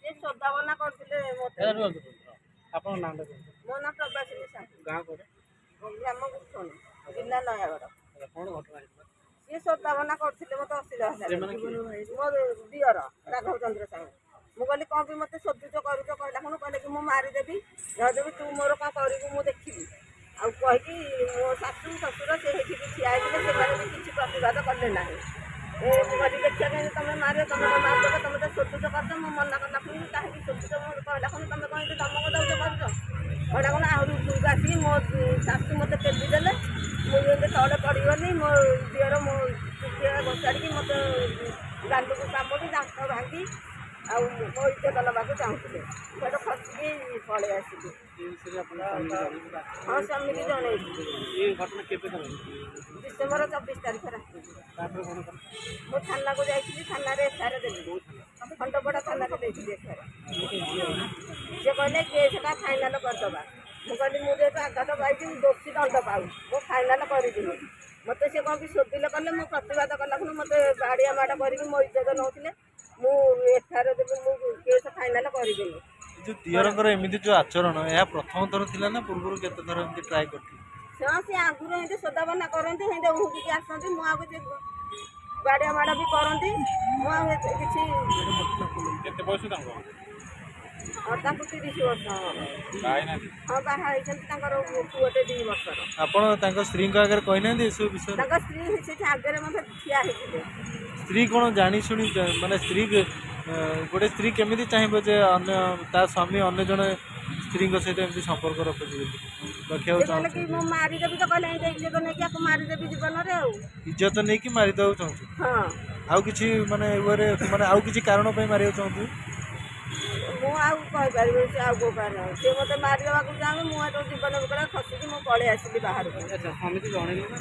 ସେ ସଦାବନା କରିଥିଲେ ମୋତେ। ଆପଣଙ୍କ ନାଁଟା କୁହନ୍ତୁ। ମୋ ନାଁ ପ୍ରଭାସିନୀ ସାହୁ। ଗାଁ କୋଉଠି? ଗ୍ରାମ ଗୁଠୁଣି, ଜିଲ୍ଲା ନୟାଗଡ଼। କ'ଣ ଘଟଣା ହେଇଥିଲା? ସିଏ ସଦାବନା କରିଥିଲେ ମୋତେ 80,000। ସେମାନେ କିଏ? ମୋ ଦିଅର ରାଘବ ଚନ୍ଦ୍ର ସାହୁ। ମୁଁ କହିଲି କ'ଣ ବି ମୋତେ ଶୋଧୁଛ କରୁଛ କହିଲା କ'ଣ କହିଲେ କି ମୁଁ ମାରିଦେବି, ଧରିଦେବି, ତୁ ମୋର କ'ଣ କରିବୁ ମୁଁ ଦେଖିବି। ଆଉ କହିକି ମୋ ଶାଶୁ ଶ୍ୱଶୁର ସେ ହେଇଠିକି ଠିଆ ହେଇଥିଲେ, ସେମାନେ ବି କିଛି ପ୍ରତିବାଦ କଲେ ନାହିଁ। ମୁଁ କହିଲି ଦେଖିବା କେମିତି ତମେ ମାରିବ, ତମେ ତ ମାରିଦେବ, ତମେ ତ ଶୋଧୁଛ କରୁଛ। ମୁଁ ମନା କଲା ପୁଣି କାହିଁକି ଶୋଧୁଛ କହିଲା କ'ଣ ତମେ କ'ଣ ଏମିତି ଧମକ ଦେଉଛ କରୁଛ କହିଲା କ'ଣ ଆହୁରି ଉପରକୁ ଆସିକି ମୋ ଶାଶୁ ମୋତେ ପେଲି ଦେଲେ। ମୁଁ ଯେମିତି ତଳେ ପଡ଼ିଗଲି, ମୋ ଦିଅର ମୋ ଚୁଟିଆ ବସାଡ଼ିକି ମୋତେ ଗାଲକୁ କାମୁଡ଼ି ଦାନ୍ତ ଭାଙ୍ଗି ଆଉ ମୋ ଇଜ୍ଜତ ନେବାକୁ ଚାହୁଁଥିଲେ। ସେଠୁ ଖସିକି ପଳେଇ ଆସିଲି। ହଁ ସ୍ୱାମୀକି ଜଣେଇଲି। ଏ ଘଟଣା କେବେ କଣ? ଡିସେମ୍ବର 24 ତାରିଖ ରାତି। ତାପରେ କ'ଣ କଲେ? ମୁଁ ଥାନାକୁ ଯାଇଥିଲି, ଥାନାରେ ଏଫଆଇଆର ଦେଲି। ଖଣ୍ଡପଡ଼ା ଥାନାରେ ଦେଇଥିଲି ଏଫଆଇଆର। ସେ କହିଲେ କେସ୍ଟା ଫାଇନାଲ୍ କରିଦେବା। ମୁଁ କହିଲି ମୁଁ ଯେହେତୁ ଆଘାତ ପାଇଛି ଦୋଷୀ ଦଣ୍ଡ ପାଉ, ମୁଁ ଫାଇନାଲ୍ କରିବିନି। ମୋତେ ସେ କ'ଣ ବି ଶୋଧିଲେ କଲେ, ମୁଁ ପ୍ରତିବାଦ କଲାକୁ ମୋତେ ବାଡ଼ିଆ ମାଡ଼ କରିକି ମୋ ଇଜ୍ଜତ ନେଉଥିଲେ। ମୁଁ ଏଫଆଇଆର ଦେବି, ମୁଁ କେସ୍ ଫାଇନାଲ୍ କରିବିନି। ଯେଉଁ ଦିଅରଙ୍କର ଏମିତି ଯେଉଁ ଆଚରଣ, ଏହା ପ୍ରଥମ ଥର ଥିଲା ନା ପୂର୍ବରୁ କେତେ ଥର ଏମିତି ଟ୍ରାଏ କରିଥିଲେ? ହଁ ସେ ଆଗରୁ ଏମିତି ସଦାବନା କରନ୍ତି, ସେମିତି ଉହୁକିକି ଆସନ୍ତି। ମୁଁ ଆଉ କିଛି ବାଡ଼ିଆ ମାଡ଼ ବି କରନ୍ତି। ମୁଁ ଆଉ କିଛି କେତେ ବୟସ ତାଙ୍କ? ତାଙ୍କୁ 30 ବର୍ଷ। ହଁ ବାହା ହେଇଛନ୍ତି, ତାଙ୍କର ପୁଅଟେ 2 ବର୍ଷର। ଆପଣ ତାଙ୍କ ସ୍ତ୍ରୀଙ୍କ ଆଗରେ କହିନାହାନ୍ତି ଏସବୁ ବିଷୟରେ? ତାଙ୍କ ସ୍ତ୍ରୀ ସେଠି ଆଗରେ ମଧ୍ୟ ଠିଆ ହେଇଥିଲେ। ସ୍ତ୍ରୀ କ'ଣ ଜାଣି ଶୁଣି ମାନେ ସ୍ତ୍ରୀ ଗୋଟେ ସ୍ତ୍ରୀ କେମିତି ଚାହିଁବ ଯେ ଅନ୍ୟ ତା ସ୍ୱାମୀ ଅନ୍ୟ ଜଣେ ସ୍ତ୍ରୀଙ୍କ ସହିତ ଏମିତି ସମ୍ପର୍କ ରଖିବାକୁ ସେ କହିଲେ କି ମୁଁ ମାରିଦେବି, ତ କହିଲେ ଏଇଟା ଇଜ୍ଜତ ନେଇକି ଆକୁ ମାରିଦେବି ଜୀବନରେ। ଆଉ ଇଜ୍ଜତ ନେଇକି ମାରିଦେବାକୁ ଚାହୁଁଛୁ? ହଁ। ଆଉ କିଛି ମାନେ ଇଏରେ ମାନେ ଆଉ କିଛି କାରଣ ପାଇଁ ମାରିବାକୁ ଚାହୁଁଛୁ? ମୁଁ ଆଉ କହିପାରିବିନି ସେ ଆଉ କେଉଁ କାରଣ। ସେ ମୋତେ ମାରିଦେବାକୁ ଚାହୁଁଛି, ମୁଁ ଏଠୁ ଜୀବନ ଭିତରେ ଖସିକି ମୁଁ ପଳେଇ ଆସିଲି ବାହାରକୁ। ସ୍ୱାମୀକି ଜଣେଇଲି ନା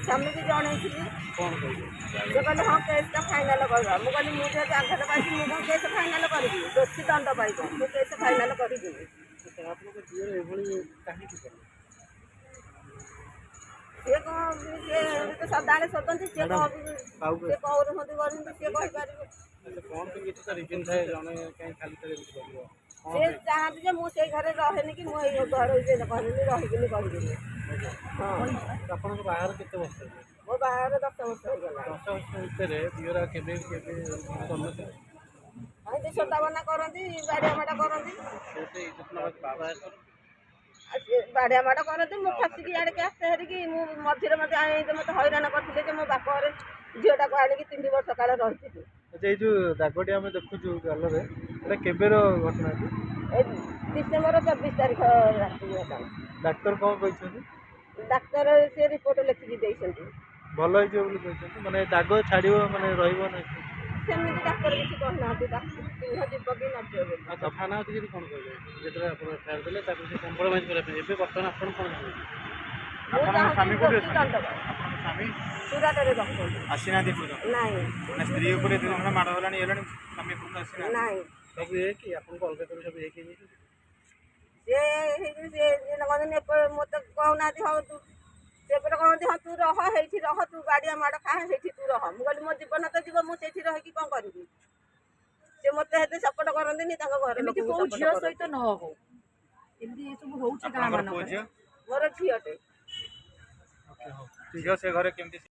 ସ୍ୱାମୀକି ଜଣେଇଥିଲି। କ'ଣ କହିଲେ? ସେ କହିଲେ ହଁ କେସ୍ଟା ଫାଇନାଲ୍ କରିବା। ମୁଁ କହିଲି ମୁଁ ଯେହେତୁ ଆଘାତ ପାଇଛି, ମୁଁ କ'ଣ କେସ୍ ଫାଇନାଲ୍ କରିବି? ଦୋଷୀ ଦଣ୍ଡ ପାଇବ, ମୁଁ କେସ୍ ଫାଇନାଲ୍ କରିବିନି। ଆପଣଙ୍କ ଝିଅ ଏଭଳି କାହିଁକି କଲେ? ସିଏ କ'ଣ ସିଏ ତ ସଦାବେଳେ ଶୋଧନ୍ତି, ସିଏ କ'ଣ ସିଏ କରୁଛନ୍ତି କରନ୍ତି, ସିଏ କହିପାରିବେ। କ'ଣ ପାଇଁ କିଛି ତ ରିଜିନ୍ ଥାଏ, ଜଣେ କାହିଁ ଖାଲିଟାରେ ଏମିତି କରିବ? ସେ ଚାହାନ୍ତି ଯେ ମୁଁ ସେଇ ଘରେ ରହେନି, କି ମୁଁ ଏଇ ଘରେ କହିବିନି, ରହିବିନି କହିବିନି। ହଁ। ଆପଣଙ୍କ ବାହାଘର କେତେ ବର୍ଷ ହେଲା? ମୋ ବାହାଘର 10 ବର୍ଷ ହେଇଗଲା। 10 ବର୍ଷ ଭିତରେ ଦିଅର କେବେ କେବେ କରିନଥିଲେ? ଏମିତି ସଦାବନା କରନ୍ତି, ବାଡ଼ିଆ ମାଡ଼ କରନ୍ତି। ଆଉ ସେ ବାଡ଼ିଆ ମାଡ଼ କରନ୍ତି, ମୁଁ ଖସିକି ଆଡ଼ିକି ଆସେ ହେରିକି। ମୁଁ ମଝିରେ ଏମିତି ମୋତେ ହଇରାଣ କରିଥିଲେ ଯେ ମୋ ବାପ ଘରେ ଝିଅଟାକୁ ଆଣିକି 3 ବର୍ଷ କାଳ ରହିଥିଲି। ଆଚ୍ଛା, ଏଇ ଯେଉଁ ଦାଗଟି ଆମେ ଦେଖୁଛୁ ଗାଲରେ, ଏଇଟା କେବେର ଘଟଣା? ଏଇ ଡିସେମ୍ବର 24 ତାରିଖ ରାତି ଘଟଣା। ଡାକ୍ତର କ'ଣ କହିଛନ୍ତି? ଡାକ୍ତର ସେ ରିପୋର୍ଟ ଲେଖିକି ଦେଇଛନ୍ତି। ଭଲ ହେଇଯିବ ବୋଲି କହିଛନ୍ତି, ମାନେ ଦାଗ ଛାଡ଼ିବ ମାନେ ରହିବ ନାହିଁ? ସେମିତି ଡାକ୍ତର କିଛି କହିନାହାନ୍ତି, ଚିହ୍ନ ଯିବ କି ନଯିବ ବୋଲି। ଆଚ୍ଛା, ଥାନା ଅଧିକାରୀ କ'ଣ କହିଲେ ଯେତେବେଳେ ଆପଣ ଏଫଆଇଆର ଦେଲେ ତାକୁ ସେ କମ୍ପ୍ରମାଇଜ୍ କରିବା ପାଇଁ? ଏବେ ବର୍ତ୍ତମାନ ଆପଣ କ'ଣ ଚାହୁଁଛନ୍ତି? ଆପଣଙ୍କ ସ୍ୱାମୀ କୋଉଠି ଅଛନ୍ତି? ଆପଣଙ୍କ ସ୍ୱାମୀ ସୁରାଟରେ ରହୁଛନ୍ତି। ଆସିନାହାନ୍ତି ଏପର୍ଯ୍ୟନ୍ତ? ନାଇଁ ମାନେ ସ୍ତ୍ରୀ ଉପରେ ଏତେ ଜଣ ମାଡ଼ ହେଲାଣି ହେଲାଣି, ସ୍ୱାମୀ ଏପର୍ଯ୍ୟନ୍ତ ଆସିନାହାନ୍ତି? ନାଇଁ। ସବୁ ଏ କି ଆପଣଙ୍କୁ ଅଲଗା କରି ସବୁ ହେଇକି ହେଇଯାଇଛି? ସେ ହେଇକି ସେ କହନ୍ତି ମୋତେ କହୁନାହାନ୍ତି ହଉ ତୁ, ସେପଟେ କହନ୍ତି ହଁ ତୁ ରହ, ହେଇଠି ରହ, ତୁ ବାଡ଼ିଆ ମାଡ଼ ଖା, ହେଇଠି ତୁ ରହ। ମୁଁ କହିଲି ମୋ ଜୀବନ ତ ଯିବ, ମୁଁ ସେଇଠି ରହିକି କ'ଣ କରିବି? ସେ ମୋତେ ହେତେ ସପୋର୍ଟ କରନ୍ତିନି, ତାଙ୍କ ଘରେ ଲୋକଙ୍କୁ ସପୋର୍ଟ ଝିଅ ସହିତ ନ ହଉ, ଏମିତି ଏସବୁ ହଉଛି ଗାଁ ଆପଣଙ୍କର ପୁଅ ମାନଙ୍କରେ। ଝିଅ? ମୋର ଝିଅଟେ। ଝିଅ ସେ ଘରେ କେମିତି